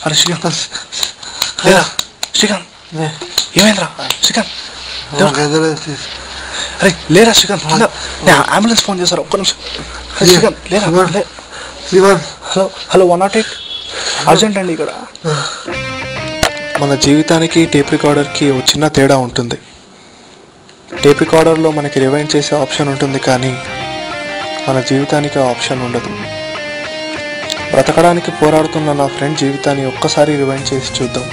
అరే శ్రీకాంత్ లేరా శ్రీకాంత్ ఏమైందిరా శ్రీకాంత్ అరే లేరా శ్రీకాంత్ అంబులెన్స్ ఫోన్ చేశారు ఒక్క నిమిషం శ్రీకాంత్ లేరా హలో హలో 108 అర్జెంట్ అండి ఇక్కడ. మన జీవితానికి టేప్ రికార్డర్కి ఒక చిన్న తేడా ఉంటుంది. టేప్ రికార్డర్లో మనకి రివైండ్ చేసే ఆప్షన్ ఉంటుంది, కానీ మన జీవితానికి ఆ ఆప్షన్ ఉండదు. బ్రతకడానికి పోరాడుతున్న నా ఫ్రెండ్ జీవితాన్ని ఒక్కసారి రివైండ్ చేసి చూద్దాం.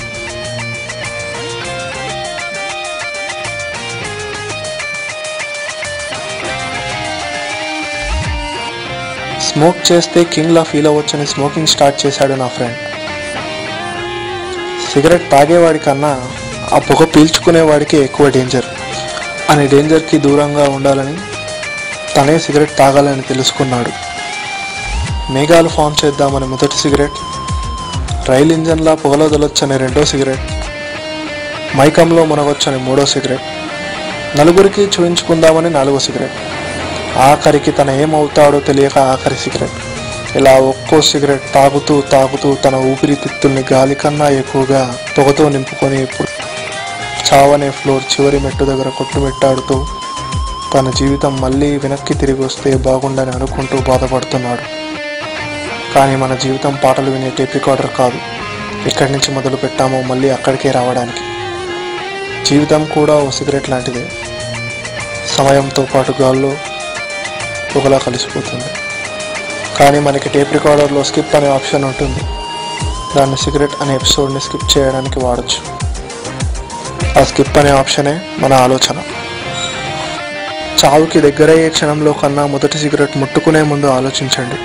స్మోక్ చేస్తే కింగ్లా ఫీల్ అవ్వచ్చని స్మోకింగ్ స్టార్ట్ చేశాడు నా ఫ్రెండ్. సిగరెట్ తాగేవాడి కన్నా ఆ పొగ పీల్చుకునేవాడికి ఎక్కువ డేంజర్ అని, డేంజర్కి దూరంగా ఉండాలని తనే సిగరెట్ తాగాలని తెలుసుకున్నాడు. మేఘాలు ఫామ్ చేద్దామని మొదటి సిగరెట్, రైలు ఇంజన్లా పొగలొదలొచ్చని రెండో సిగరెట్, మైకంలో మునగొచ్చని మూడో సిగరెట్, నలుగురికి చూయించుకుందామని నాలుగో సిగరెట్, ఆఖరికి తన ఏమవుతాడో తెలియక ఆఖరి సిగరెట్. ఇలా ఒక్కో సిగరెట్ తాగుతూ తాగుతూ తన ఊపిరితిత్తుల్ని గాలి కన్నా ఎక్కువగా పొగతో నింపుకొని ఇప్పుడు చావనే ఫ్లోర్ చివరి మెట్టు దగ్గర కొట్టుమిట్టాడుతూ తన జీవితం మళ్ళీ వెనక్కి తిరిగి వస్తే బాగుండని అనుకుంటూ బాధపడుతున్నాడు. కానీ మన జీవితం పాటలు వినే టేప్ రికార్డర్ కాదు. ఎక్కడి నుంచి మొదలు పెట్టామో మళ్ళీ అక్కడికే రావడానికి. జీవితం కూడా ఓ సిగరెట్ లాంటిదే. సమయంతో పాటు గాల్లో పొగలా కలిసిపోతుంది. కానీ మనకి టేప్ రికార్డర్లో స్కిప్ అనే ఆప్షన్ ఉంటుంది. దాన్ని సిగరెట్ అనే ఎపిసోడ్ని స్కిప్ చేయడానికి వాడచ్చు. ఆ స్కిప్ అనే ఆప్షనే మన ఆలోచన. చావుకి దగ్గరయ్యే క్షణంలో కన్నా మొదటి సిగరెట్ ముట్టుకునే ముందు ఆలోచించండి.